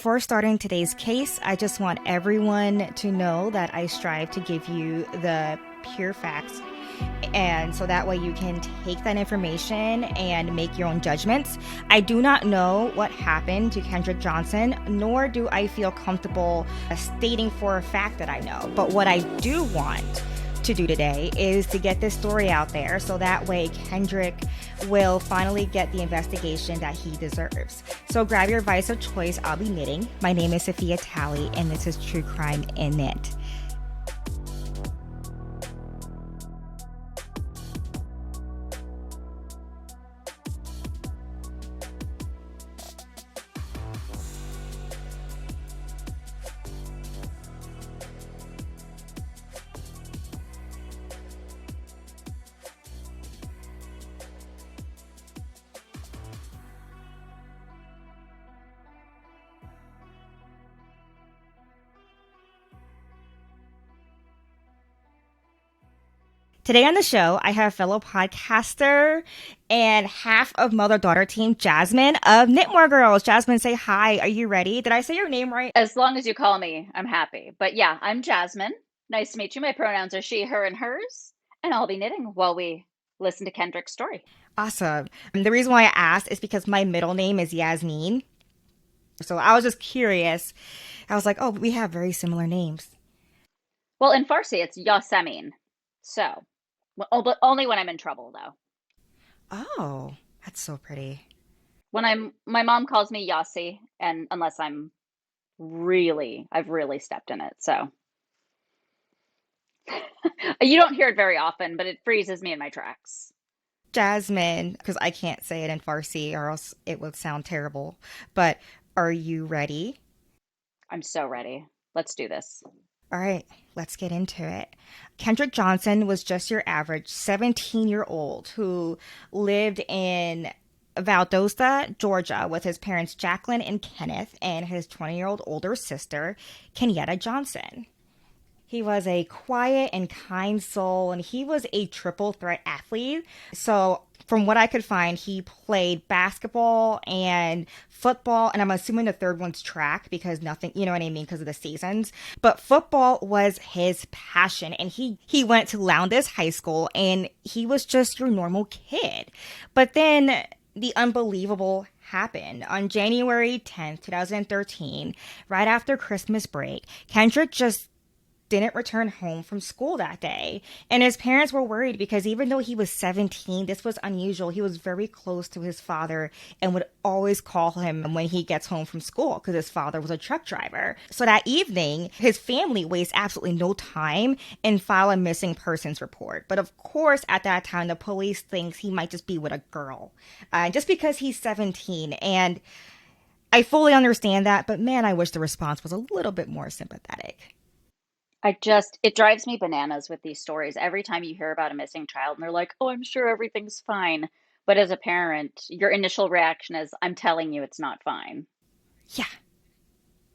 Before starting today's case, I just want everyone to know that I strive to give you the pure facts. And so that way you can take that information and make your own judgments. I do not know what happened to Kendrick Johnson, nor do I feel comfortable stating for a fact that I know. But what I do want to do today is to get this story out there so that way Kendrick will finally get the investigation that he deserves. So grab your vice of choice. I'll be knitting. My name is Sophia Talley, and this is True Crime in Knit. Today on the show, I have fellow podcaster and half of mother-daughter team, Jasmine of Knitmore Girls. Jasmine, say hi. Are you ready? Did I say your name right? As long as you call me, I'm happy. But yeah, I'm Jasmine. Nice to meet you. My pronouns are she, her, and hers. And I'll be knitting while we listen to Kendrick's story. Awesome. And the reason why I asked is because my middle name is Yasmin. So I was just curious. I was like, oh, we have very similar names. Well, in Farsi, it's Yasemin. So, but only when I'm in trouble, though. Oh, that's so pretty. My mom calls me Yasi, and unless I've really stepped in it. So, you don't hear it very often, but it freezes me in my tracks. Jasmine, because I can't say it in Farsi or else it would sound terrible. But are you ready? I'm so ready. Let's do this. All right, let's get into it. Kendrick Johnson was just your average 17-year-old who lived in Valdosta, Georgia, with his parents Jacqueline and Kenneth and his 20-year-old older sister, Kenyatta Johnson. He was a quiet and kind soul, and he was a triple threat athlete. So, from what I could find, he played basketball and football, and I'm assuming the third one's track because nothing, you know what I mean, because of the seasons. But football was his passion, and he went to Lowndes High School, and he was just your normal kid. But then the unbelievable happened. On January 10th, 2013, right after Christmas break, Kendrick just didn't return home from school that day. And his parents were worried because even though he was 17, this was unusual. He was very close to his father and would always call him when he gets home from school because his father was a truck driver. So that evening, his family wastes absolutely no time and file a missing persons report. But of course, at that time, the police thinks he might just be with a girl just because he's 17. And I fully understand that, but man, I wish the response was a little bit more sympathetic. It drives me bananas with these stories. Every time you hear about a missing child and they're like, oh, I'm sure everything's fine. But as a parent, your initial reaction is, I'm telling you it's not fine. Yeah.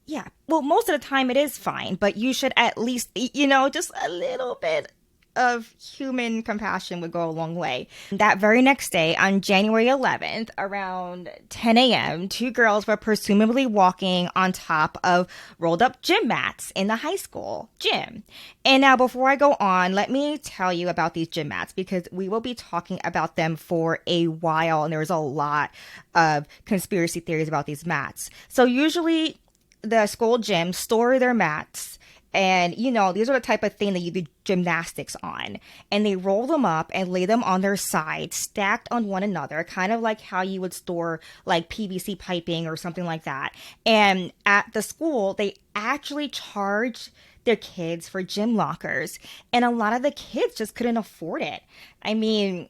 Yeah. Well, most of the time it is fine, but you should at least, just a little bit of human compassion would go a long way. That very next day, on January 11th, around 10 a.m., two girls were presumably walking on top of rolled up gym mats in the high school gym. And now, before I go on, let me tell you about these gym mats because we will be talking about them for a while, and there's a lot of conspiracy theories about these mats. So usually the school gyms store their mats, and, these are the type of thing that you do gymnastics on. And they roll them up and lay them on their side, stacked on one another, kind of like how you would store like PVC piping or something like that. And at the school, they actually charge their kids for gym lockers. And a lot of the kids just couldn't afford it. I mean,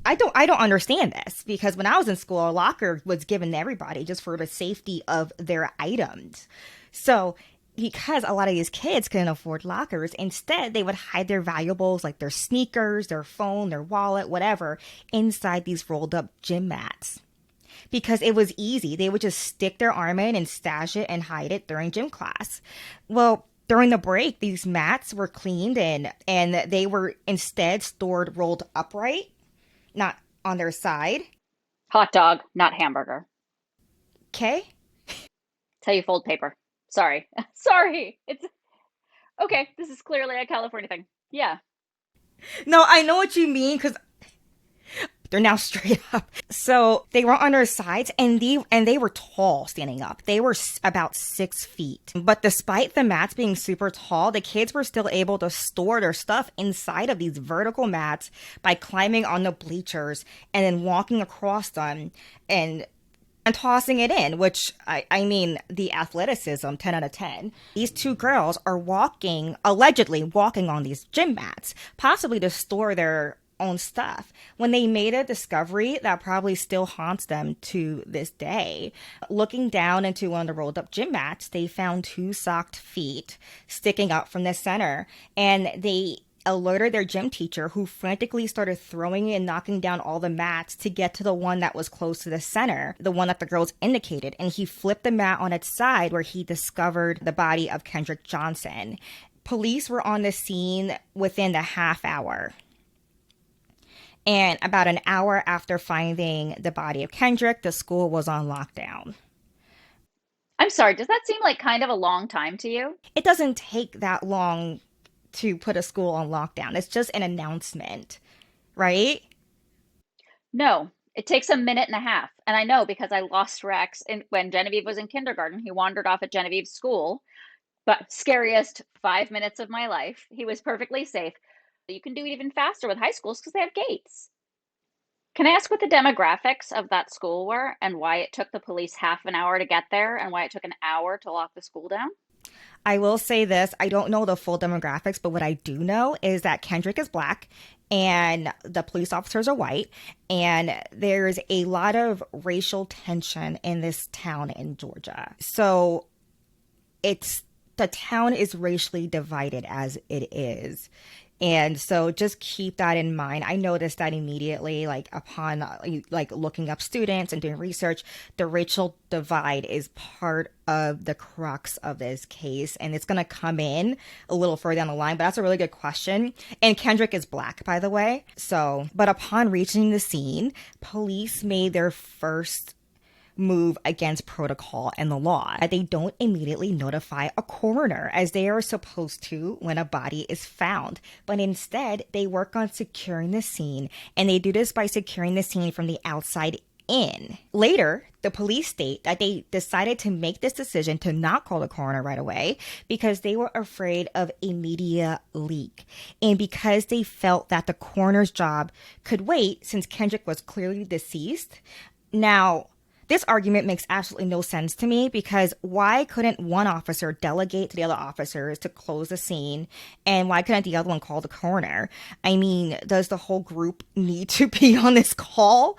I don't understand this because when I was in school, a locker was given to everybody just for the safety of their items. So because a lot of these kids couldn't afford lockers, instead they would hide their valuables like their sneakers, their phone, their wallet, whatever, inside these rolled up gym mats. Because it was easy. They would just stick their arm in and stash it and hide it during gym class. Well, during the break, these mats were cleaned and they were instead stored rolled upright, not on their side. Hot dog, not hamburger. Okay? It's how you fold paper. Sorry. Sorry. It's okay. This is clearly a California thing. Yeah. No, I know what you mean because they're now straight up. So they were on their sides, and they were tall standing up. They were about 6 feet. But despite the mats being super tall, the kids were still able to store their stuff inside of these vertical mats by climbing on the bleachers and then walking across them and tossing it in, which I mean, the athleticism, 10 out of 10. These two girls are allegedly walking on these gym mats, possibly to store their own stuff, when they made a discovery that probably still haunts them to this day. Looking down into one of the rolled up gym mats, they found two socked feet sticking up from the center, and they alerted their gym teacher, who frantically started throwing and knocking down all the mats to get to the one that was close to the center, the one that the girls indicated. And he flipped the mat on its side, where he discovered the body of Kendrick Johnson. Police were on the scene within the half hour. And about an hour after finding the body of Kendrick, the school was on lockdown. I'm sorry. Does that seem like kind of a long time to you? It doesn't take that long to put a school on lockdown. It's just an announcement, right? No. It takes a minute and a half. And I know because I lost Rex when Genevieve was in kindergarten. He wandered off at Genevieve's school, but scariest 5 minutes of my life. He was perfectly safe. You can do it even faster with high schools because they have gates. Can I ask what the demographics of that school were and why it took the police half an hour to get there and why it took an hour to lock the school down? I will say this. I don't know the full demographics, but what I do know is that Kendrick is black and the police officers are white. And there's a lot of racial tension in this town in Georgia. So the town is racially divided as it is. And so just keep that in mind. I noticed that immediately, like upon like looking up students and doing research, the racial divide is part of the crux of this case. And it's going to come in a little further down the line, but that's a really good question. And Kendrick is black, by the way. So, but upon reaching the scene, police made their first move against protocol and the law. They don't immediately notify a coroner as they are supposed to when a body is found, but instead they work on securing the scene, and they do this by securing the scene from the outside in. Later, the police state that they decided to make this decision to not call the coroner right away because they were afraid of a media leak, and because they felt that the coroner's job could wait since Kendrick was clearly deceased. Now, this argument makes absolutely no sense to me, because why couldn't one officer delegate to the other officers to close the scene, and why couldn't the other one call the coroner? I mean, does the whole group need to be on this call?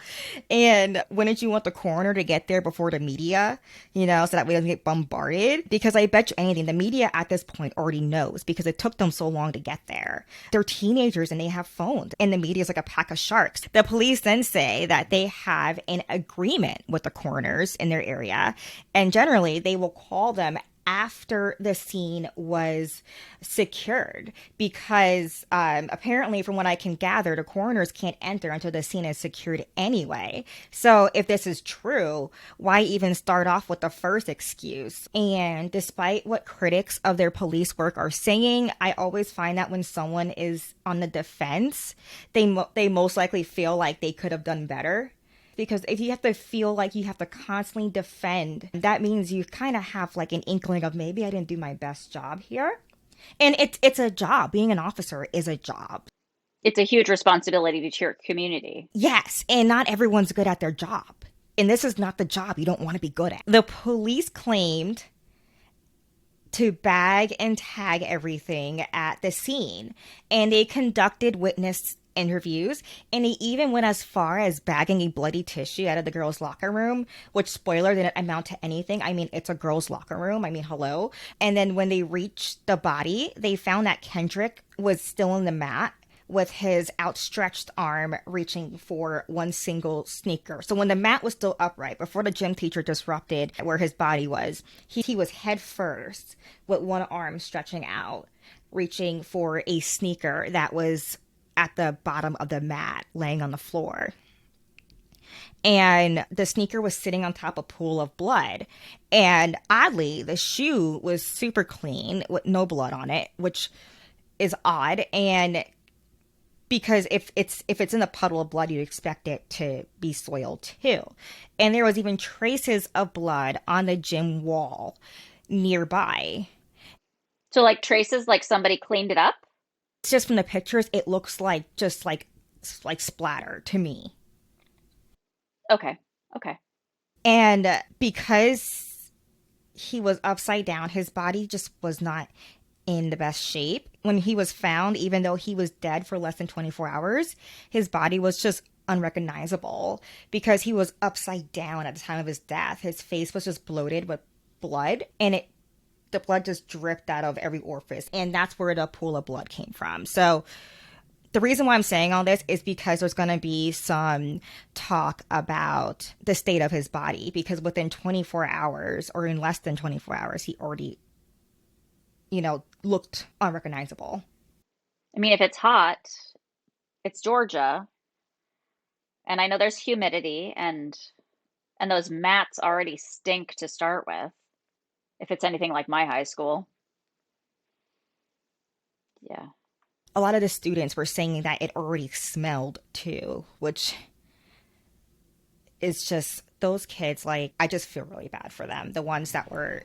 And wouldn't you want the coroner to get there before the media, so that way it doesn't get bombarded? Because I bet you anything, the media at this point already knows, because it took them so long to get there. They're teenagers and they have phones, and the media is like a pack of sharks. The police then say that they have an agreement with the coroners in their area, and generally they will call them after the scene was secured, because apparently, from what I can gather, the coroners can't enter until the scene is secured anyway. So if this is true, why even start off with the first excuse? And despite what critics of their police work are saying, I always find that when someone is on the defense, they most likely feel like they could have done better. Because if you have to feel like you have to constantly defend, that means you kind of have like an inkling of maybe I didn't do my best job here. And it's a job. Being an officer is a job. It's a huge responsibility to your community. Yes, and not everyone's good at their job. And this is not the job you don't want to be good at. The police claimed to bag and tag everything at the scene, and they conducted witness interviews, and he even went as far as bagging a bloody tissue out of the girls' locker room, which, spoiler, didn't amount to anything. I mean, it's a girls' locker room. I mean, hello. And then when they reached the body, they found that Kendrick was still on the mat with his outstretched arm reaching for one single sneaker. So when the mat was still upright, before the gym teacher disrupted where his body was, he was head first with one arm stretching out, reaching for a sneaker that was at the bottom of the mat laying on the floor. and the sneaker was sitting on top of a pool of blood. And oddly, the shoe was super clean with no blood on it, which is odd. And because if it's in a puddle of blood, you'd expect it to be soiled too. And there was even traces of blood on the gym wall nearby. So like traces like somebody cleaned it up? It's just from the pictures, it looks like just like splatter to me. Okay. Okay. And because he was upside down, his body just was not in the best shape. When he was found, even though he was dead for less than 24 hours, his body was just unrecognizable because he was upside down at the time of his death. His face was just bloated with blood, and the blood just dripped out of every orifice, and that's where the pool of blood came from. So the reason why I'm saying all this is because there's going to be some talk about the state of his body, because within 24 hours or in less than 24 hours, he already, looked unrecognizable. I mean, if it's hot, it's Georgia, and I know there's humidity and those mats already stink to start with, if it's anything like my high school. Yeah. A lot of the students were saying that it already smelled too, which is just those kids, like, I just feel really bad for them. The ones that were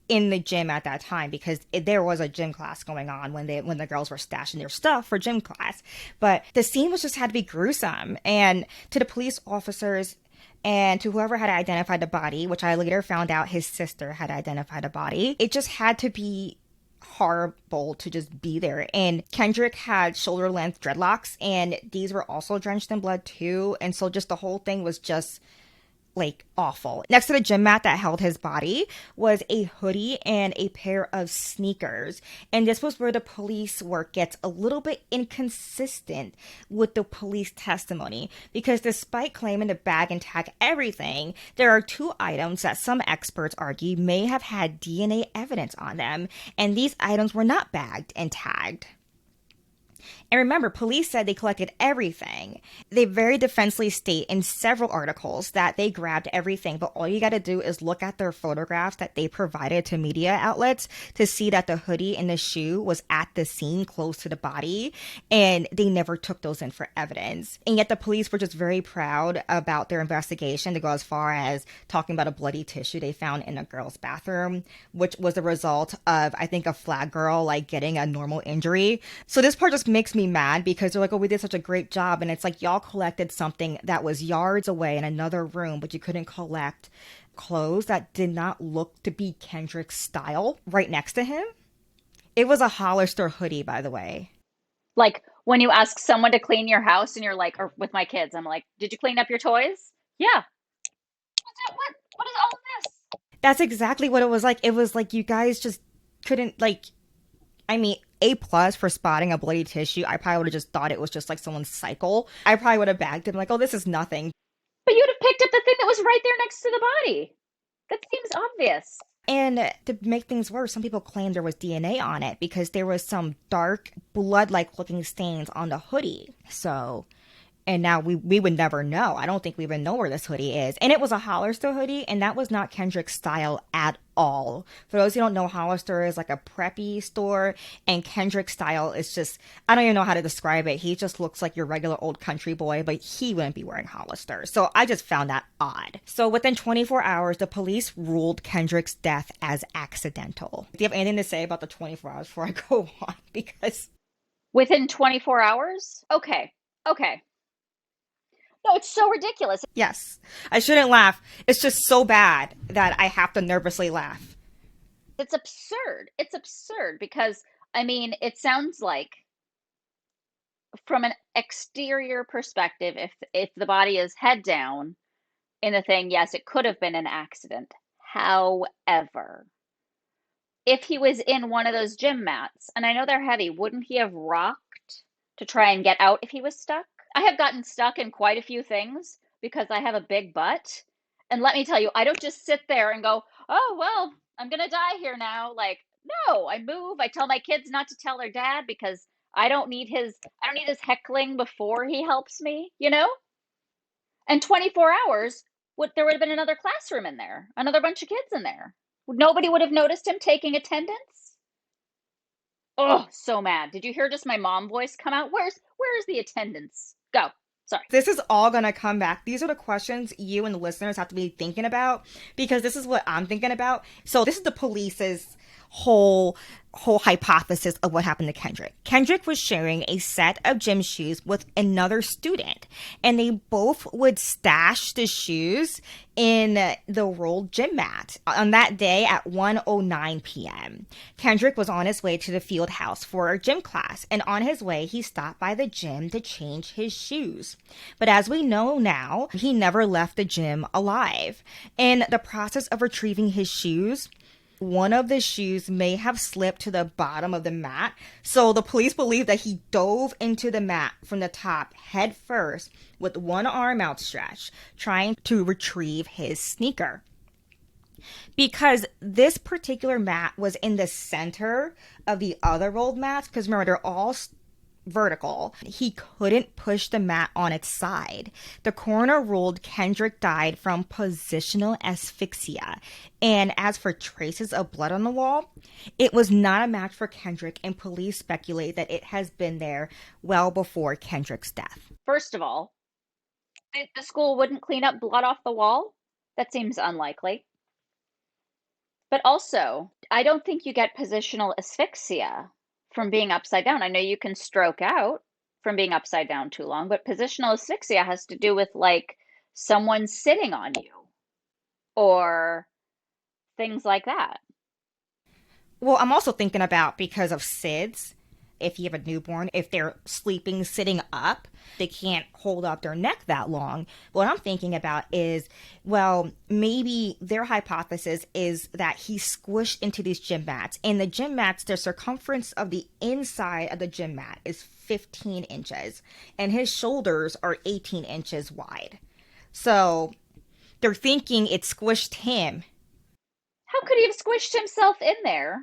in the gym at that time, because there was a gym class going on when the girls were stashing their stuff for gym class. But the scene was just had to be gruesome. And to the police officers and to whoever had identified the body, which I later found out his sister had identified a body, it just had to be horrible to just be there. And Kendrick had shoulder length dreadlocks, and these were also drenched in blood too. And so just the whole thing was just like awful. Next to the gym mat that held his body was a hoodie and a pair of sneakers. And this was where the police work gets a little bit inconsistent with the police testimony, because despite claiming to bag and tag everything, there are two items that some experts argue may have had DNA evidence on them, and these items were not bagged and tagged. And remember, police said they collected everything. They very defensively state in several articles that they grabbed everything, but all you got to do is look at their photographs that they provided to media outlets to see that the hoodie and the shoe was at the scene close to the body, and they never took those in for evidence. And yet the police were just very proud about their investigation to go as far as talking about a bloody tissue they found in a girl's bathroom, which was the result of, I think, a flag girl like getting a normal injury. So this part just makes me mad, because they're like, oh, we did such a great job. And it's like, y'all collected something that was yards away in another room, but you couldn't collect clothes that did not look to be Kendrick's style right next to him. It was a Hollister hoodie, by the way. Like when you ask someone to clean your house and you're like, or with my kids, I'm like, did you clean up your toys? Yeah. What is all of this? That's exactly what it was like. It was like you guys just couldn't, like, I mean, A+ for spotting a bloody tissue. I probably would have just thought it was just like someone's cycle. I probably would have bagged him like, oh, this is nothing. But you'd have picked up the thing that was right there next to the body. That seems obvious. And to make things worse, some people claimed there was DNA on it because there was some dark blood-like looking stains on the hoodie. So, and now we would never know. I don't think we even know where this hoodie is. And it was a Hollister hoodie, and that was not Kendrick's style at all. For those who don't know, Hollister is like a preppy store, and Kendrick's style is just, I don't even know how to describe it. He just looks like your regular old country boy, but he wouldn't be wearing Hollister. So I just found that odd. So within 24 hours, the police ruled Kendrick's death as accidental. Do you have anything to say about the 24 hours before I go on? Because within 24 hours? Okay. Okay. No, it's so ridiculous. yes, I shouldn't laugh. It's just so bad that I have to nervously laugh. It's absurd. It's absurd because, I mean, it sounds like from an exterior perspective, if the body is head down in the thing, yes, it could have been an accident. However, if he was in one of those gym mats, and I know they're heavy, wouldn't he have rocked to try and get out if he was stuck? I have gotten stuck in quite a few things because I have a big butt. And let me tell you, I don't just sit there and go, oh, well, I'm going to die here now. Like, no, I move. I tell my kids not to tell their dad because I don't need his heckling before he helps me, you know? And 24 hours, there would have been another classroom in there, another bunch of kids in there. Nobody would have noticed him taking attendance. Oh, so mad. Did you hear just my mom voice come out? Where's the attendance? Go. Sorry. This is all going to come back. These are the questions you and the listeners have to be thinking about, because this is what I'm thinking about. So this is the police's whole hypothesis of what happened to Kendrick. Kendrick was sharing a set of gym shoes with another student, and they both would stash the shoes in the rolled gym mat on that day at 1:09 p.m. Kendrick was on his way to the field house for a gym class, and on his way he stopped by the gym to change his shoes. But as we know now, he never left the gym alive. In the process of retrieving his shoes, one of the shoes may have slipped to the bottom of the mat. So the police believe that he dove into the mat from the top head first with one arm outstretched, trying to retrieve his sneaker. Because this particular mat was in the center of the other rolled mats, because remember, they're all vertical, he couldn't push the mat on its side. The coroner ruled Kendrick died from positional asphyxia. And as for traces of blood on the wall, it was not a match for Kendrick, and police speculate that it has been there well before Kendrick's death. First of all, the school wouldn't clean up blood off the wall. That seems unlikely. But also, I don't think you get positional asphyxia from being upside down. I know you can stroke out from being upside down too long, but positional asphyxia has to do with like someone sitting on you or things like that. Well, I'm also thinking about because of SIDS. If you have a newborn, if they're sleeping sitting up, they can't hold up their neck that long. What I'm thinking about is, well, maybe their hypothesis is that he squished into these gym mats. And the gym mats, the circumference of the inside of the gym mat is 15 inches. And his shoulders are 18 inches wide. So they're thinking it squished him. How could he have squished himself in there?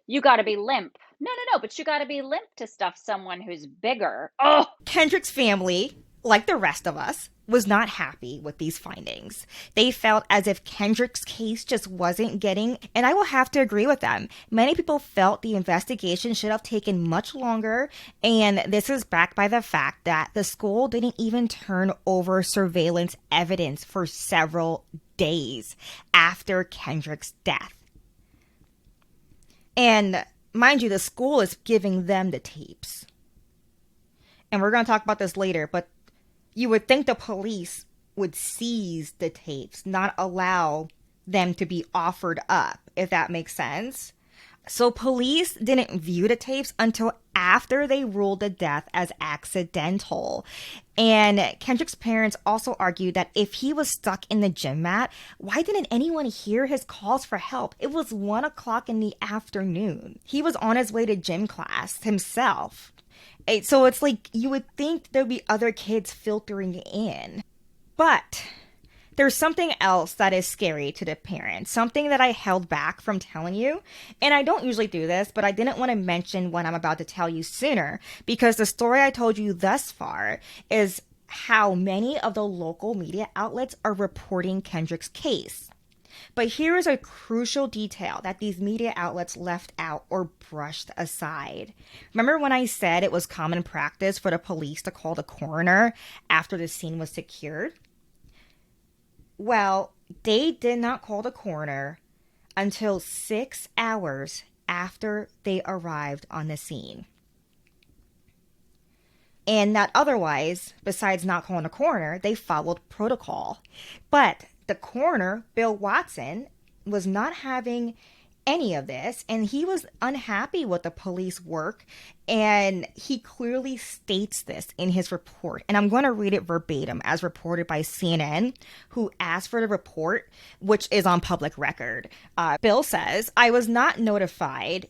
You gotta be limp. No, but you gotta be limp to stuff someone who's bigger. Oh! Kendrick's family, like the rest of us, was not happy with these findings. They felt as if Kendrick's case just wasn't getting, and I will have to agree with them. Many people felt the investigation should have taken much longer, and this is backed by the fact that the school didn't even turn over surveillance evidence for several days after Kendrick's death. And mind you, the school is giving them the tapes. And we're going to talk about this later, but you would think the police would seize the tapes, not allow them to be offered up, if that makes sense. So police didn't view the tapes until after they ruled the death as accidental. And Kendrick's parents also argued that if he was stuck in the gym mat, why didn't anyone hear his calls for help? It was 1 o'clock in the afternoon. He was on his way to gym class himself. So it's like you would think there'd be other kids filtering in. But there's something else that is scary to the parents, something that I held back from telling you. And I don't usually do this, but I didn't want to mention what I'm about to tell you sooner, because the story I told you thus far is how many of the local media outlets are reporting Kendrick's case. But here is a crucial detail that these media outlets left out or brushed aside. Remember when I said it was common practice for the police to call the coroner after the scene was secured? Well, they did not call the coroner until 6 hours after they arrived on the scene. And not otherwise, besides not calling the coroner, they followed protocol. But the coroner, Bill Watson, was not having any of this, and he was unhappy with the police work, and he clearly states this in his report. And I'm going to read it verbatim as reported by CNN, who asked for the report, which is on public record. Bill says, "I was not notified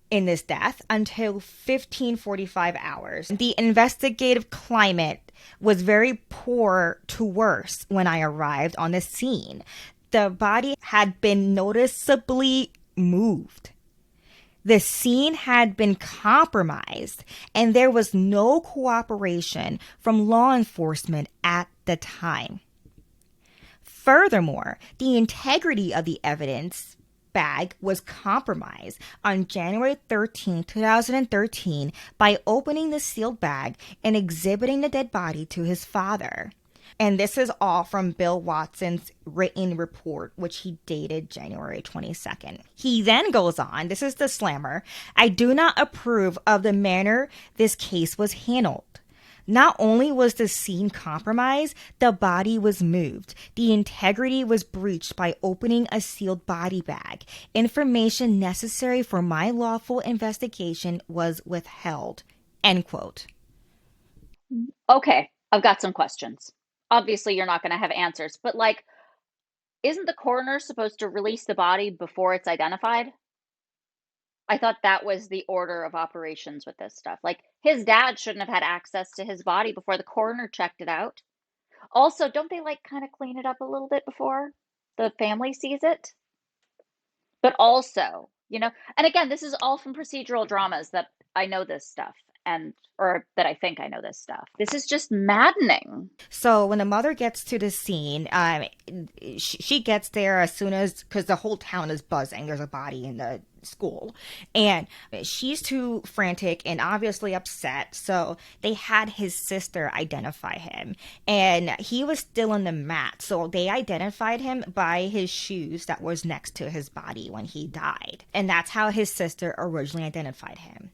in this death until 15:45 hours. The investigative climate was very poor to worse when I arrived on the scene. The body had been noticeably moved. The scene had been compromised, and there was no cooperation from law enforcement at the time. Furthermore, the integrity of the evidence bag was compromised on January 13, 2013, by opening the sealed bag and exhibiting the dead body to his father. And this is all from Bill Watson's written report, which he dated January 22nd. He then goes on, this is the slammer, "I do not approve of the manner this case was handled. Not only was the scene compromised, the body was moved. The integrity was breached by opening a sealed body bag. Information necessary for my lawful investigation was withheld." End quote. Okay, I've got some questions. Obviously, you're not going to have answers, but like, isn't the coroner supposed to release the body before it's identified? I thought that was the order of operations with this stuff. Like, his dad shouldn't have had access to his body before the coroner checked it out. Also, don't they like kind of clean it up a little bit before the family sees it? But also, and again, this is all from procedural dramas that I know this stuff or that I think I know this stuff. This is just maddening. So when the mother gets to the scene, she gets there as soon as, because the whole town is buzzing. There's a body in the school, and she's too frantic and obviously upset. So they had his sister identify him, and he was still on the mat. So they identified him by his shoes that was next to his body when he died, and that's how his sister originally identified him.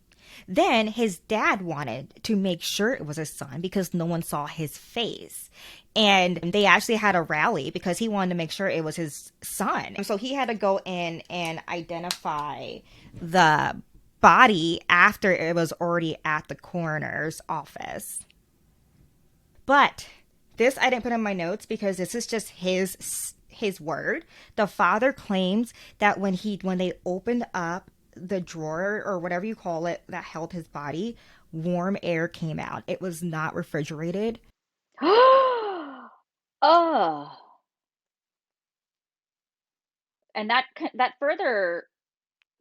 Then his dad wanted to make sure it was his son because no one saw his face. And they actually had a rally because he wanted to make sure it was his son. So he had to go in and identify the body after it was already at the coroner's office. But this I didn't put in my notes because this is just his word. The father claims that when they opened up the drawer or whatever you call it that held his body, warm air came out. It was not refrigerated. Oh, and that further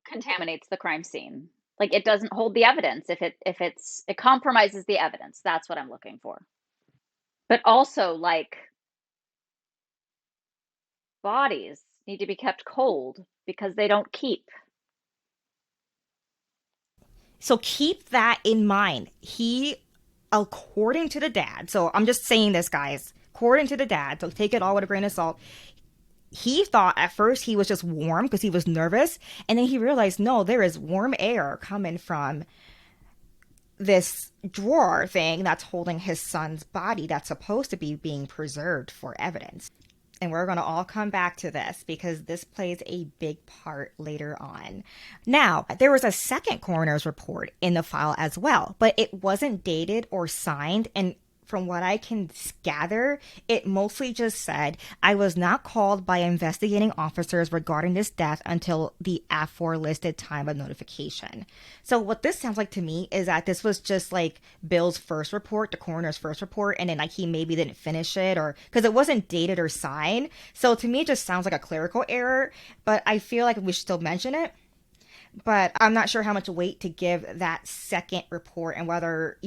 contaminates the crime scene. Like, it doesn't hold the evidence it compromises the evidence. That's what I'm looking for. But also, like, bodies need to be kept cold because they don't keep. So keep that in mind. He, according to the dad, so I'm just saying this, guys, according to the dad, so take it all with a grain of salt. He thought at first he was just warm because he was nervous. And then he realized, no, there is warm air coming from this drawer thing that's holding his son's body that's supposed to be being preserved for evidence. And we're going to all come back to this because this plays a big part later on. Now, there was a second coroner's report in the file as well, but it wasn't dated or signed. And from what I can gather, it mostly just said, "I was not called by investigating officers regarding this death until the aforelisted time of notification." So what this sounds like to me is that this was just like Bill's first report, the coroner's first report, and then like he maybe didn't finish it, or because it wasn't dated or signed. So to me, it just sounds like a clerical error, but I feel like we should still mention it. But I'm not sure how much weight to give that second report and whether,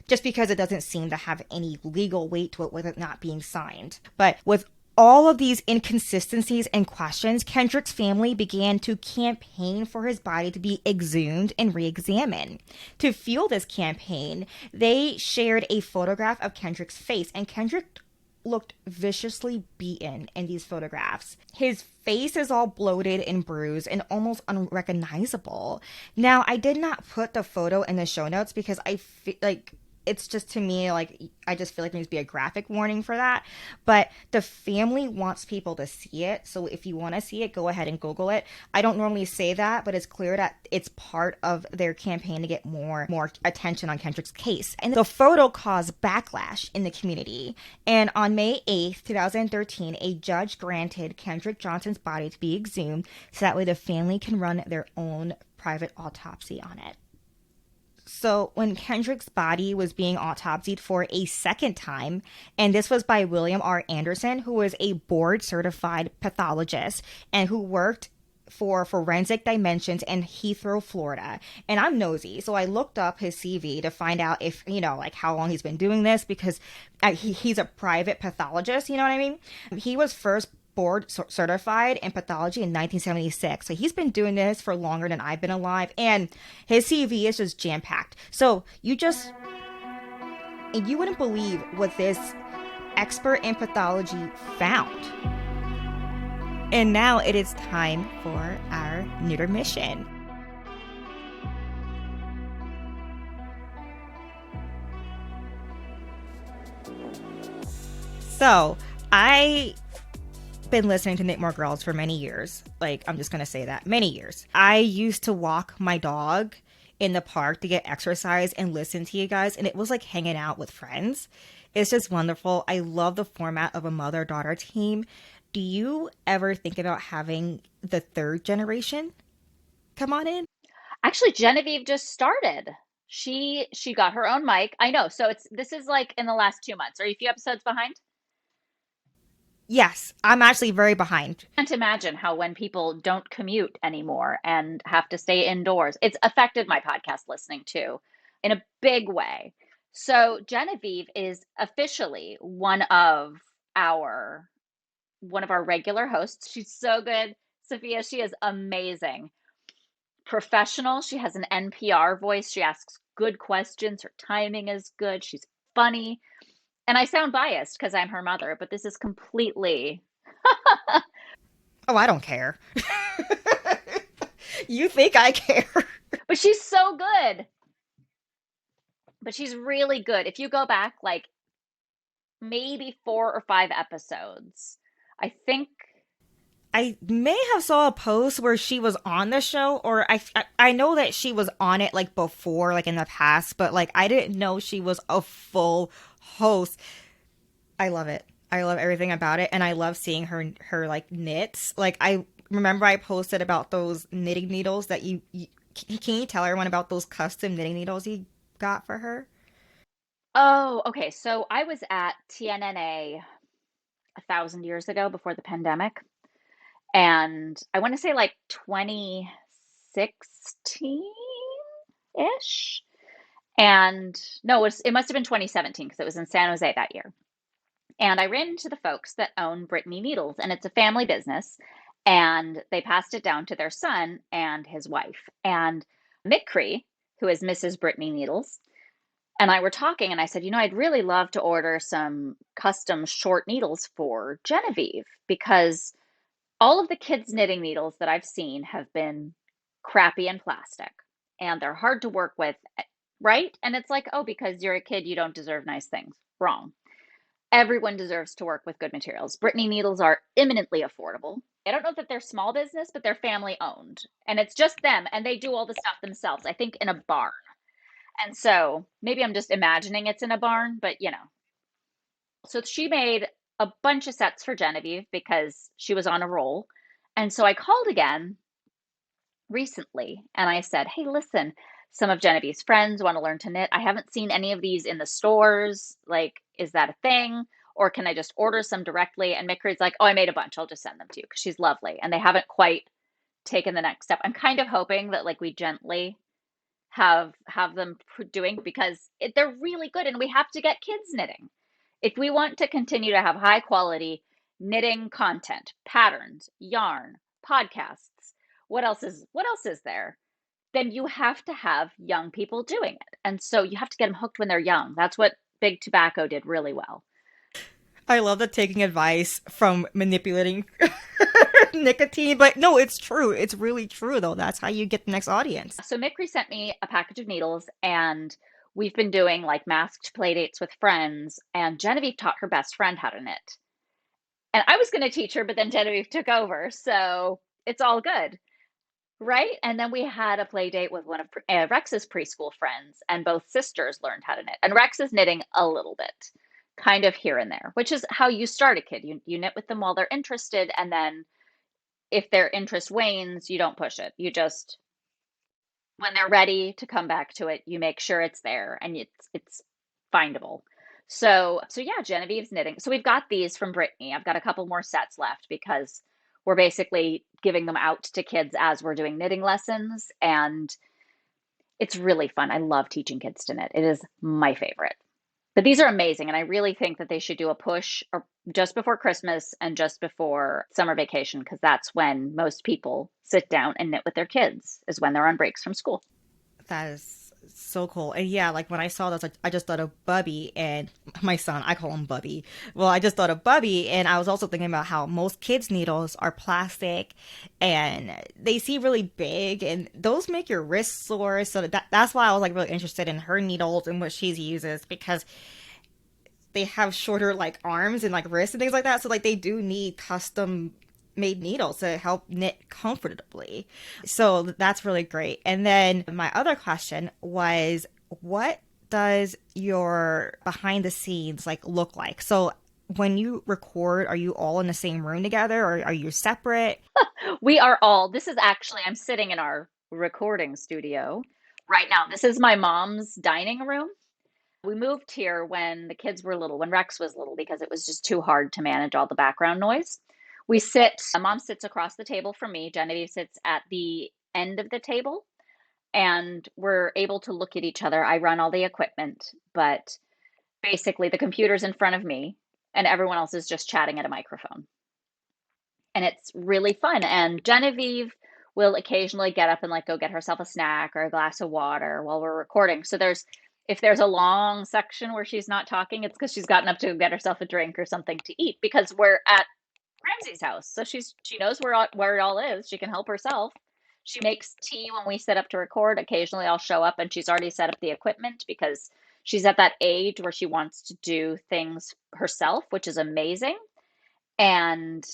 just because it doesn't seem to have any legal weight to it with it not being signed. But with all of these inconsistencies and questions, Kendrick's family began to campaign for his body to be exhumed and re-examined. To fuel this campaign, they shared a photograph of Kendrick's face, and Kendrick looked viciously beaten in these photographs. His face is all bloated and bruised and almost unrecognizable. Now, I did not put the photo in the show notes because I feel like it's just, to me, like, I just feel like there needs to be a graphic warning for that. But the family wants people to see it. So if you want to see it, go ahead and Google it. I don't normally say that, but it's clear that it's part of their campaign to get more attention on Kendrick's case. And the photo caused backlash in the community. And on May 8th, 2013, a judge granted Kendrick Johnson's body to be exhumed so that way the family can run their own private autopsy on it. So when Kendrick's body was being autopsied for a second time, and this was by William R. Anderson, who was a board-certified pathologist and who worked for Forensic Dimensions in Heathrow, Florida. And I'm nosy, so I looked up his CV to find out if, like how long he's been doing this, because he's a private pathologist, you know what I mean? He was first board certified in pathology in 1976. So he's been doing this for longer than I've been alive. And his CV is just jam packed. So you wouldn't believe what this expert in pathology found. And now it is time for our neuter mission. So, I been listening to Knit More Girls for many years. Like, I'm just going to say that. Many years. I used to walk my dog in the park to get exercise and listen to you guys, and it was like hanging out with friends. It's just wonderful. I love the format of a mother-daughter team. Do you ever think about having the third generation come on in? Actually, Genevieve just started. She got her own mic. I know. So this is like in the last 2 months. Are you a few episodes behind? Yes, I'm actually very behind. Can't imagine how when people don't commute anymore and have to stay indoors, it's affected my podcast listening too in a big way. So Genevieve is officially one of our regular hosts. She's so good, Sophia. She is amazing. Professional. She has an NPR voice. She asks good questions. Her timing is good. She's funny. And I sound biased because I'm her mother, but this is completely. Oh, I don't care. You think I care? But she's so good. But she's really good. If you go back like maybe 4 or 5 episodes, I think. I may have saw a post where she was on the show, or I know that she was on it like before, like in the past, but like I didn't know she was a full host. I love it. I love everything about it, and I love seeing her like knits. Like I remember I posted about those knitting needles that you can you tell everyone about those custom knitting needles you got for her? Oh, okay. So I was at TNNA 1,000 years ago before the pandemic. And I want to say like 2016-ish. And no, it must have been 2017 because it was in San Jose that year. And I ran into the folks that own Brittany Needles, and it's a family business. And they passed it down to their son and his wife. And Mick Cree, who is Mrs. Brittany Needles, and I were talking, and I said, I'd really love to order some custom short needles for Genevieve because all of the kids' knitting needles that I've seen have been crappy and plastic, and they're hard to work with, right? And it's like, oh, because you're a kid, you don't deserve nice things. Wrong. Everyone deserves to work with good materials. Brittany needles are eminently affordable. I don't know that they're small business, but they're family owned. And it's just them, and they do all the stuff themselves, I think, in a barn. And so maybe I'm just imagining it's in a barn, but So she made a bunch of sets for Genevieve because she was on a roll. And so I called again recently and I said, hey, listen, some of Genevieve's friends want to learn to knit. I haven't seen any of these in the stores. Like, is that a thing? Or can I just order some directly? And Mickery's like, oh, I made a bunch. I'll just send them to you because she's lovely. And they haven't quite taken the next step. I'm kind of hoping that like we gently have them doing because they're really good and we have to get kids knitting. If we want to continue to have high quality knitting content, patterns, yarn, podcasts, what else is there? Then you have to have young people doing it. And so you have to get them hooked when they're young. That's what Big Tobacco did really well. I love that taking advice from manipulating nicotine, but no, it's true. It's really true, though. That's how you get the next audience. So Mickery sent me a package of needles and we've been doing like masked play dates with friends, and Genevieve taught her best friend how to knit. And I was going to teach her, but then Genevieve took over. So it's all good. Right. And then we had a play date with one of Rex's preschool friends, and both sisters learned how to knit. And Rex is knitting a little bit, kind of here and there, which is how you start a kid. You knit with them while they're interested. And then if their interest wanes, you don't push it. You just, when they're ready to come back to it, you make sure it's there and it's findable. So yeah, Genevieve's knitting. So we've got these from Brittany. I've got a couple more sets left because we're basically giving them out to kids as we're doing knitting lessons. And it's really fun. I love teaching kids to knit. It is my favorite. But these are amazing. And I really think that they should do a push just before Christmas and just before summer vacation, because that's when most people sit down and knit with their kids, is when they're on breaks from school. That is so cool. And yeah, like when I saw this, I just thought of Bubby and my son. I call him Bubby. Well, I just thought of Bubby, and I was also thinking about how most kids' needles are plastic and they seem really big, and those make your wrist sore. So that's why I was like really interested in her needles and what she uses, because they have shorter like arms and like wrists and things like that. So like they do need custom made needles to help knit comfortably. So that's really great. And then my other question was, what does your behind the scenes like look like? So when you record, are you all in the same room together, or are you separate? We are all, this is actually, I'm sitting in our recording studio right now. This is my mom's dining room. We moved here when the kids were little, when Rex was little, because it was just too hard to manage all the background noise. Mom sits across the table from me. Genevieve sits at the end of the table, and we're able to look at each other. I run all the equipment, but basically the computer's in front of me and everyone else is just chatting at a microphone. And it's really fun. And Genevieve will occasionally get up and like go get herself a snack or a glass of water while we're recording. So if there's a long section where she's not talking, it's because she's gotten up to get herself a drink or something to eat, because we're at Ramsey's house. So she knows where it all is. She can help herself. She makes tea when we sit up to record. Occasionally I'll show up and she's already set up the equipment, because she's at that age where she wants to do things herself, which is amazing. And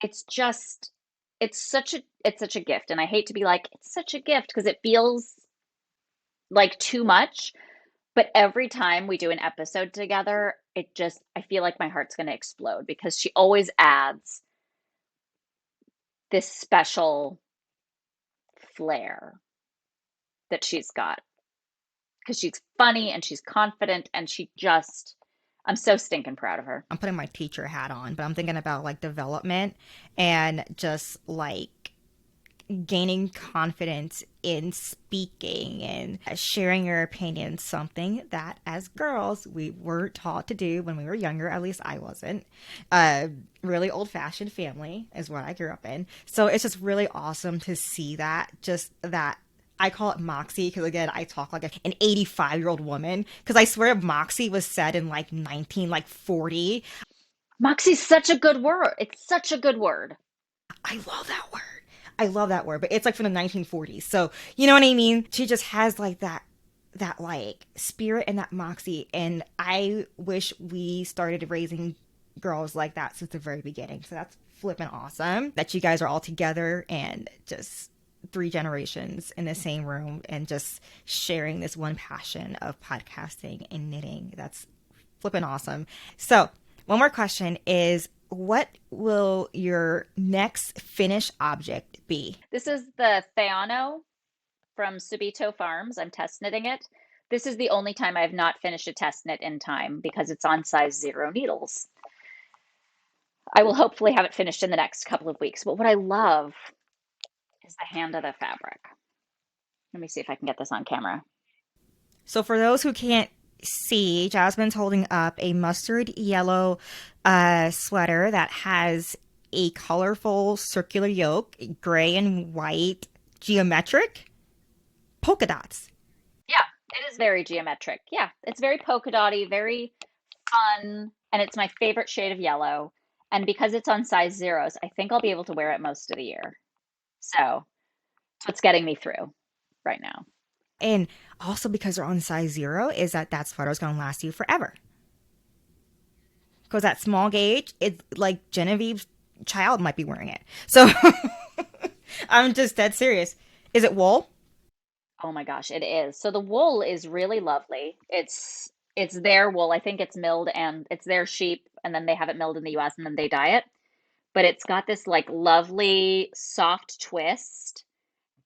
it's just it's such a gift. And I hate to be like, it's such a gift, because it feels like too much. But every time we do an episode together, I feel like my heart's going to explode, because she always adds this special flair that she's got, because she's funny and she's confident and I'm so stinking proud of her. I'm putting my teacher hat on, but I'm thinking about like development and just like gaining confidence in speaking and sharing your opinion, something that as girls we weren't taught to do when we were younger. At least I wasn't. Really old fashioned family is what I grew up in. So it's just really awesome to see that, just that. I call it moxie because, again, I talk like an 85-year-old woman, because I swear moxie was said in like 1940. Moxie's such a good word. It's such a good word. I love that word. I love that word, but it's like from the 1940s. So, you know what I mean? She just has like that like spirit and that moxie. And I wish we started raising girls like that since the very beginning. So that's flipping awesome that you guys are all together and just 3 generations in the same room and just sharing this one passion of podcasting and knitting. That's flipping awesome. So one more question is, what will your next finished object be? This is the Theano from Subito Farms. I'm test knitting it. This is the only time I have not finished a test knit in time, because it's on size 0 needles. I will hopefully have it finished in the next couple of weeks. But what I love is the hand of the fabric. Let me see if I can get this on camera. So for those who can't see, Jasmine's holding up a mustard yellow sweater that has a colorful circular yoke, gray and white, geometric polka dots. Yeah, it is very geometric. Yeah, it's very polka dotty, very fun, and it's my favorite shade of yellow. And because it's on size zeros, I think I'll be able to wear it most of the year. So it's what's getting me through right now. And also because they're on size 0 is that sweater is going to last you forever. Because that small gauge, it's like Genevieve's child might be wearing it. So I'm just dead serious. Is it wool? Oh my gosh, it is. So the wool is really lovely. It's their wool. I think it's milled, and it's their sheep, and then they have it milled in the US and then they dye it. But it's got this like lovely soft twist,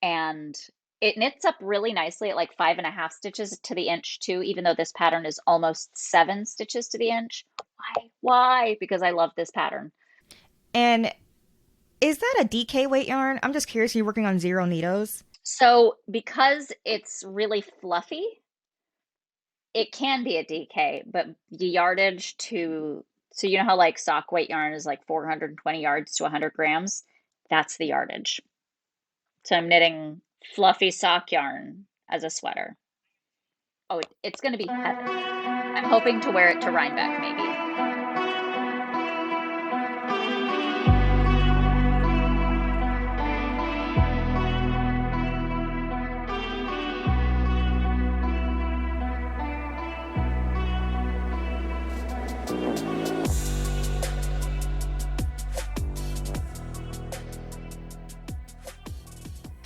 and it knits up really nicely at like 5.5 stitches to the inch too, even though this pattern is almost 7 stitches to the inch. Why? Because I love this pattern. And Is that a DK weight yarn? I'm just curious. You're working on Zero Nitos? So because it's really fluffy, it can be a DK, but the yardage to, so you know how like sock weight yarn is like 420 yards to 100 grams? That's the yardage. So I'm knitting fluffy sock yarn as a sweater. Oh, it's going to be heavy. I'm hoping to wear it to Rhinebeck maybe.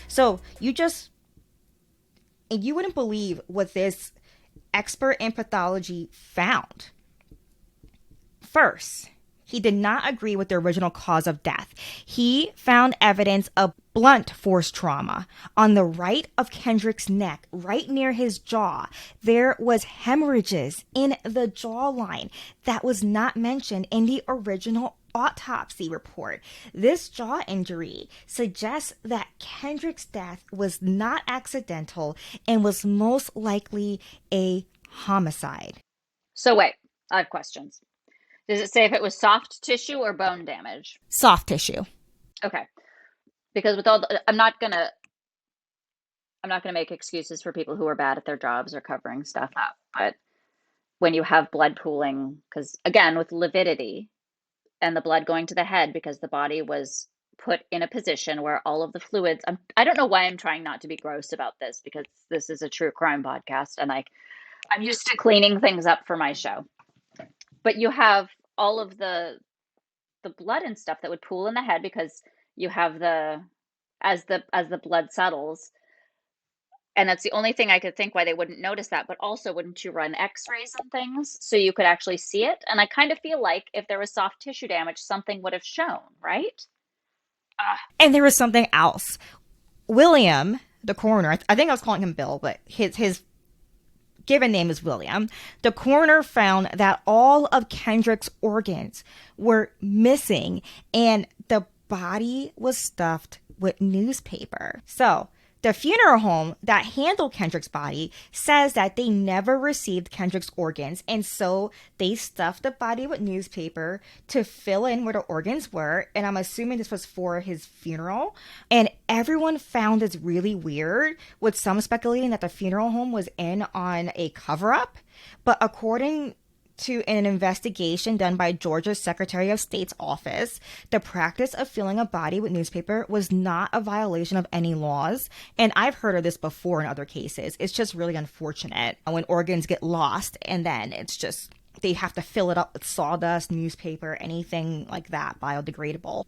So you wouldn't believe what this expert in pathology found. First, he did not agree with the original cause of death. He found evidence of blunt force trauma on the right of Kendrick's neck, right near his jaw. There was hemorrhages in the jawline that was not mentioned in the original autopsy report. This jaw injury suggests that Kendrick's death was not accidental and was most likely a homicide. So wait, I have questions. Does it say if it was soft tissue or bone damage? Soft tissue. Okay. Because I'm not gonna make excuses for people who are bad at their jobs or covering stuff up. But when you have blood pooling, because again, with lividity and the blood going to the head because the body was put in a position where all of the fluids, I don't know why I'm trying not to be gross about this because this is a true crime podcast and I'm used to cleaning things up for my show. But you have all of the blood and stuff that would pool in the head because you have as the blood settles. And that's the only thing I could think why they wouldn't notice that. But also, wouldn't you run x-rays and things so you could actually see it? And I kind of feel like if there was soft tissue damage, something would have shown, right? And there was something else. William, the coroner, I think I was calling him Bill, but his given name is William. The coroner found that all of Kendrick's organs were missing and the body was stuffed with newspaper. So the funeral home that handled Kendrick's body says that they never received Kendrick's organs, and so they stuffed the body with newspaper to fill in where the organs were, and I'm assuming this was for his funeral. And everyone found this really weird, with some speculating that the funeral home was in on a cover-up. But according to an investigation done by Georgia's Secretary of State's office, the practice of filling a body with newspaper was not a violation of any laws. And I've heard of this before in other cases. It's just really unfortunate when organs get lost and then it's just, they have to fill it up with sawdust, newspaper, anything like that, biodegradable.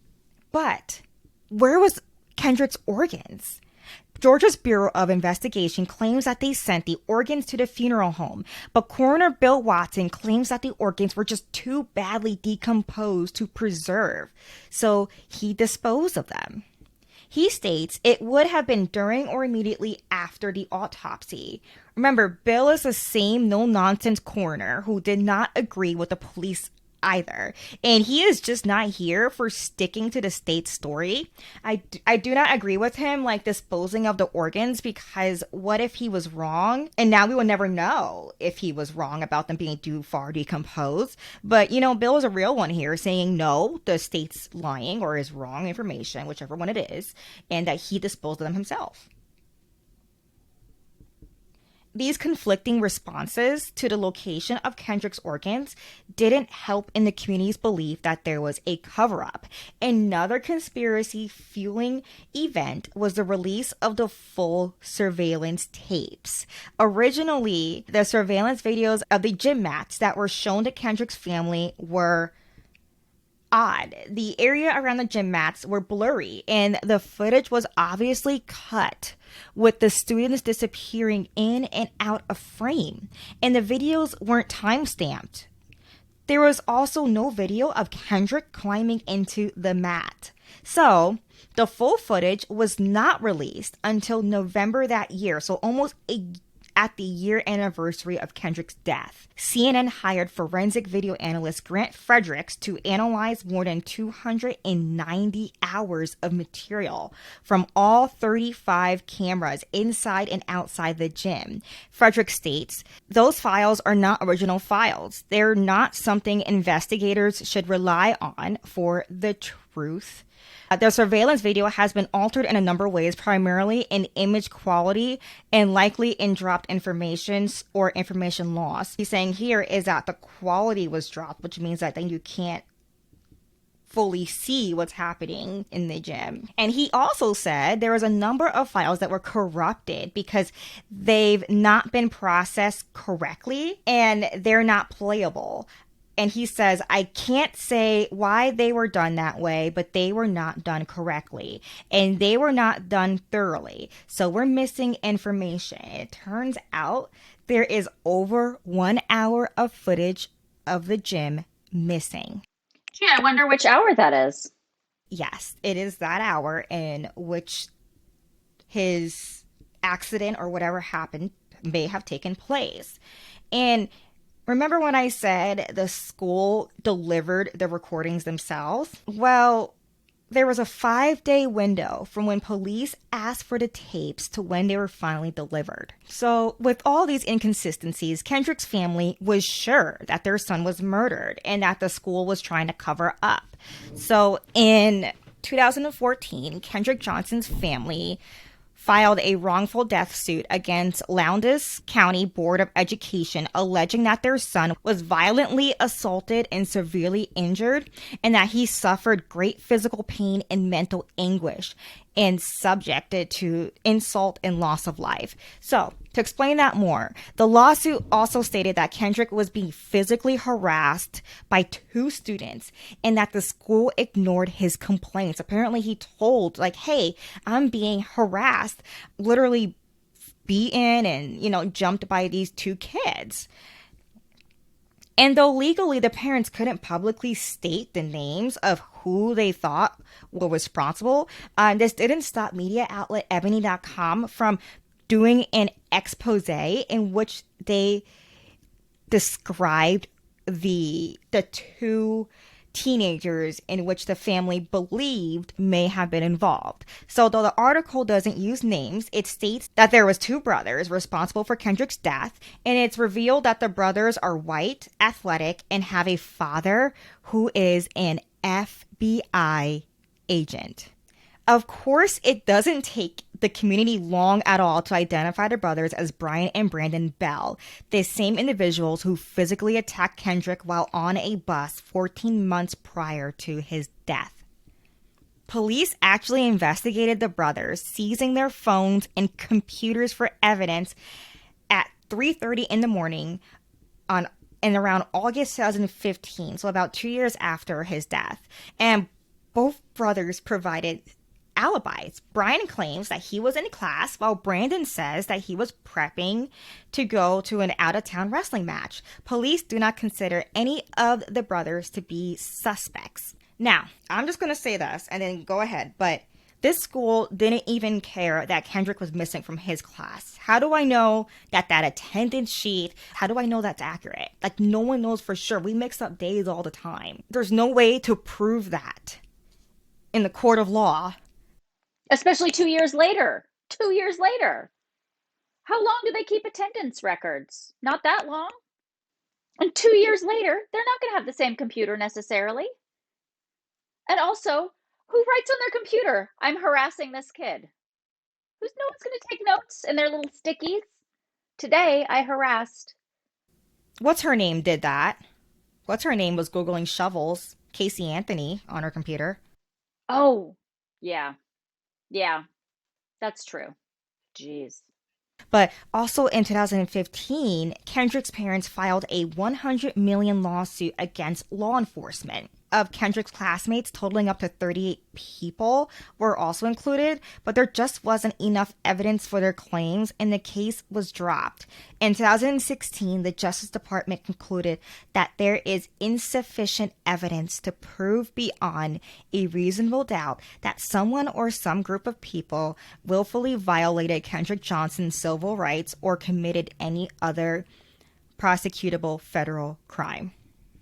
But where was Kendrick's organs? Georgia's Bureau of Investigation claims that they sent the organs to the funeral home, but coroner Bill Watson claims that the organs were just too badly decomposed to preserve, so he disposed of them. He states it would have been during or immediately after the autopsy. Remember, Bill is the same no-nonsense coroner who did not agree with the police either. And he is just not here for sticking to the state's story. I do not agree with him, like, disposing of the organs, because what if he was wrong? And now we will never know if he was wrong about them being too far decomposed. But, you know, Bill is a real one here, saying no, the state's lying or is wrong information, whichever one it is, and that he disposed of them himself. These conflicting responses to the location of Kendrick's organs didn't help in the community's belief that there was a cover-up. Another conspiracy fueling event was the release of the full surveillance tapes. Originally, the surveillance videos of the gym mats that were shown to Kendrick's family were odd. The area around the gym mats were blurry, and the footage was obviously cut, with the students disappearing in and out of frame, and the videos weren't time-stamped. There was also no video of Kendrick climbing into the mat. So, the full footage was not released until November that year, so almost at the year anniversary of Kendrick's death. CNN hired forensic video analyst Grant Fredericks to analyze more than 290 hours of material from all 35 cameras inside and outside the gym. Fredericks states, "Those files are not original files. They're not something investigators should rely on for the truth." The surveillance video has been altered in a number of ways, primarily in image quality and likely in dropped information or information loss. He's saying here is that the quality was dropped, which means that then you can't fully see what's happening in the gym. And he also said there was a number of files that were corrupted because they've not been processed correctly and they're not playable. And he says, "I can't say why they were done that way, but they were not done correctly. And they were not done thoroughly. So we're missing information." It turns out there is over 1 hour of footage of the gym missing. Gee, I wonder which hour that is. Yes, it is that hour in which his accident or whatever happened may have taken place. And remember when I said the school delivered the recordings themselves? Well, there was a 5-day window from when police asked for the tapes to when they were finally delivered. So with all these inconsistencies, Kendrick's family was sure that their son was murdered and that the school was trying to cover up. So in 2014, Kendrick Johnson's family filed a wrongful death suit against Lowndes County Board of Education, alleging that their son was violently assaulted and severely injured, and that he suffered great physical pain and mental anguish and subjected to insult and loss of life. So, to explain that more, the lawsuit also stated that Kendrick was being physically harassed by 2 students and that the school ignored his complaints. Apparently, he told, like, "Hey, I'm being harassed," literally beaten and, jumped by these 2 kids. And though legally the parents couldn't publicly state the names of who they thought were responsible, this didn't stop media outlet Ebony.com from doing an expose in which they described the 2 teenagers in which the family believed may have been involved. So though the article doesn't use names, it states that there was 2 brothers responsible for Kendrick's death, and it's revealed that the brothers are white, athletic, and have a father who is an FBI agent. Of course, it doesn't take the community long at all to identify the brothers as Brian and Brandon Bell, the same individuals who physically attacked Kendrick while on a bus 14 months prior to his death. Police actually investigated the brothers, seizing their phones and computers for evidence at 3:30 in the morning in around August 2015, so about 2 years after his death. And both brothers provided alibis. Brian claims that he was in class, while Brandon says that he was prepping to go to an out-of-town wrestling match. Police do not consider any of the brothers to be suspects. Now, I'm just going to say this and then go ahead, but this school didn't even care that Kendrick was missing from his class. How do I know that attendance sheet, how do I know that's accurate? Like, no one knows for sure. We mix up days all the time. There's no way to prove that in the court of law. Especially 2 years later. 2 years later. How long do they keep attendance records? Not that long. And 2 years later, they're not going to have the same computer necessarily. And also, who writes on their computer, "I'm harassing this kid"? No one's going to take notes in their little stickies? "Today, I harassed." What's her name did that? What's her name was Googling shovels. Casey Anthony on her computer. Oh, yeah. Yeah, that's true. Jeez. But also in 2015, Kendrick's parents filed a $100 million lawsuit against law enforcement. of Kendrick's classmates, totaling up to 38 people, were also included, but there just wasn't enough evidence for their claims, and the case was dropped. In 2016, the Justice Department concluded that there is insufficient evidence to prove beyond a reasonable doubt that someone or some group of people willfully violated Kendrick Johnson's civil rights or committed any other prosecutable federal crime.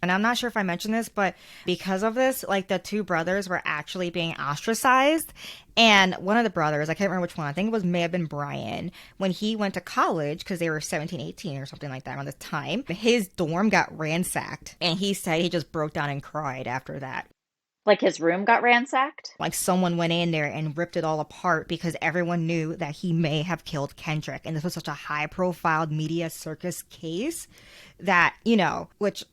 And I'm not sure if I mentioned this, but because of this, like, the two brothers were actually being ostracized. And one of the brothers, I can't remember which one, I think it was, may have been Brian, when he went to college, because they were 17, 18 or something like that around the time, his dorm got ransacked. And he said he just broke down and cried after that. Like his room got ransacked? Like someone went in there and ripped it all apart because everyone knew that he may have killed Kendrick. And this was such a high profile media circus case that, you know, which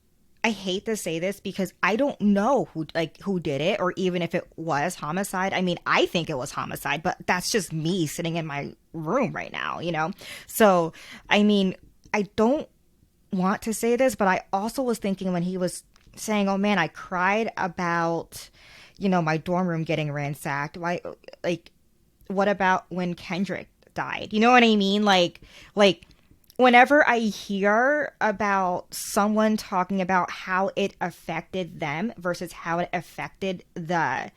I hate to say this because I don't know who did it, or even if it was homicide. I mean, I think it was homicide, but that's just me sitting in my room right now, you know? So, I mean, I don't want to say this, but I also was thinking when he was saying, oh man, I cried about, you know, my dorm room getting ransacked. Why, like, what about when Kendrick died? You know what I mean? Like, whenever I hear about someone talking about how it affected them versus how it affected the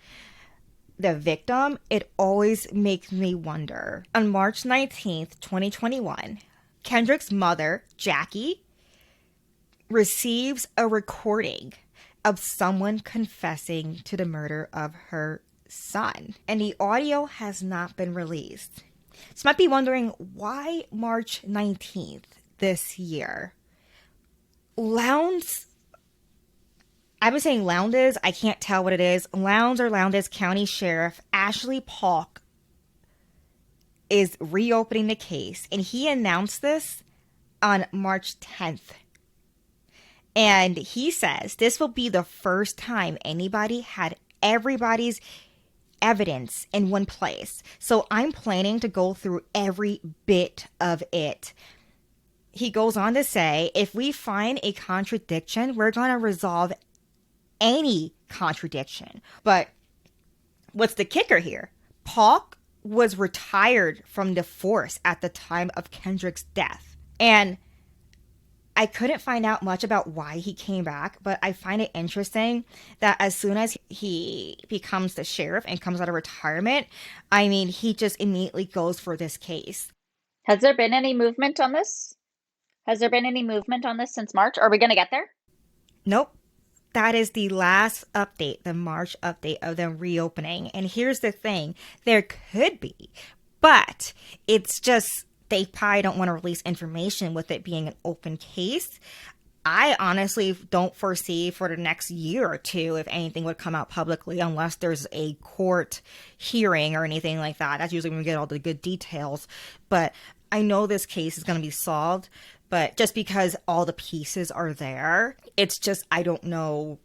victim, it always makes me wonder. On March 19th, 2021, Kendrick's mother, Jackie, receives a recording of someone confessing to the murder of her son, and the audio has not been released. So you might be wondering, why March 19th this year? Lowndes, I've been saying Lowndes, I can't tell what it is. Lowndes County Sheriff Ashley Polk is reopening the case, and he announced this on March 10th. And he says this will be the first time anybody had everybody's evidence in one place. So I'm planning to go through every bit of it. He goes on to say, if we find a contradiction, we're going to resolve any contradiction. But what's the kicker here? Polk was retired from the force at the time of Kendrick's death. And I couldn't find out much about why he came back, but I find it interesting that as soon as he becomes the sheriff and comes out of retirement, I mean, he just immediately goes for this case. Has there been any movement on this? Has there been any movement on this since March? Are we going to get there? Nope. That is the last update, the March update of them reopening. And here's the thing, there could be, but it's just, they probably don't want to release information with it being an open case. I honestly don't foresee for the next year or two if anything would come out publicly unless there's a court hearing or anything like that. That's usually when we get all the good details. But I know this case is going to be solved, but just because all the pieces are there, it's just, I don't know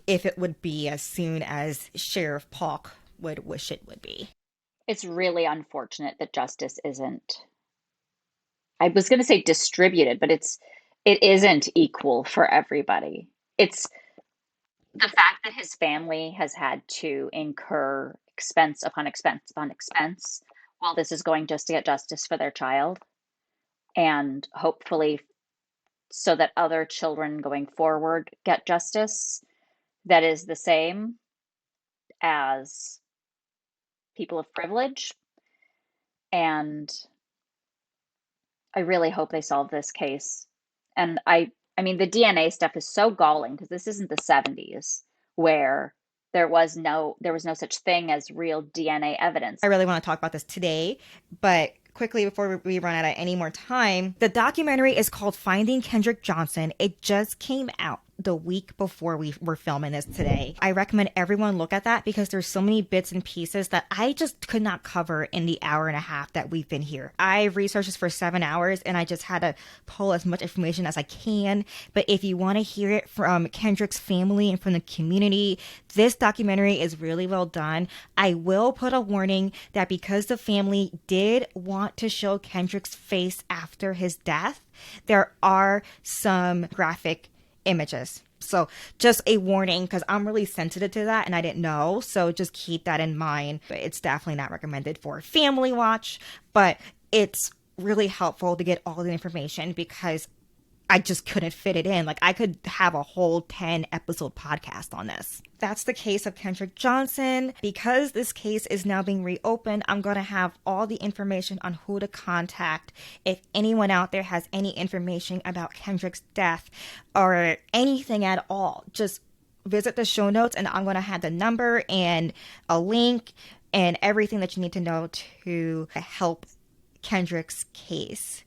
if it would be as soon as Sheriff Polk would wish it would be. It's really unfortunate that justice isn't, I was going to say distributed, but it isn't equal for everybody. It's the fact that his family has had to incur expense upon expense upon expense while this is going just to get justice for their child, and hopefully so that other children going forward get justice that is the same as people of privilege. And I really hope they solve this case. And I mean, the DNA stuff is so galling because this isn't the 70s where there was no such thing as real DNA evidence. I really want to talk about this today, but quickly before we run out of any more time, the documentary is called Finding Kendrick Johnson. It just came out the week before we were filming this today. I recommend everyone look at that because there's so many bits and pieces that I just could not cover in the hour and a half that we've been here. I researched this for 7 hours and I just had to pull as much information as I can. But if you want to hear it from Kendrick's family and from the community, this documentary is really well done. I will put a warning that because the family did want to show Kendrick's face after his death, there are some graphic images. So just a warning, because I'm really sensitive to that and I didn't know. So just keep that in mind. It's definitely not recommended for family watch, but it's really helpful to get all the information because I just couldn't fit it in. Like, I could have a whole 10 episode podcast on this. That's the case of Kendrick Johnson. Because this case is now being reopened, I'm going to have all the information on who to contact. If anyone out there has any information about Kendrick's death or anything at all, just visit the show notes and I'm going to have the number and a link and everything that you need to know to help Kendrick's case.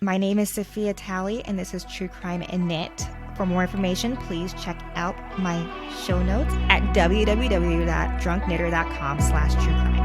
My name is Sophia Talley, and this is True Crime in Knit. For more information, please check out my show notes at www.drunkknitter.com/truecrime.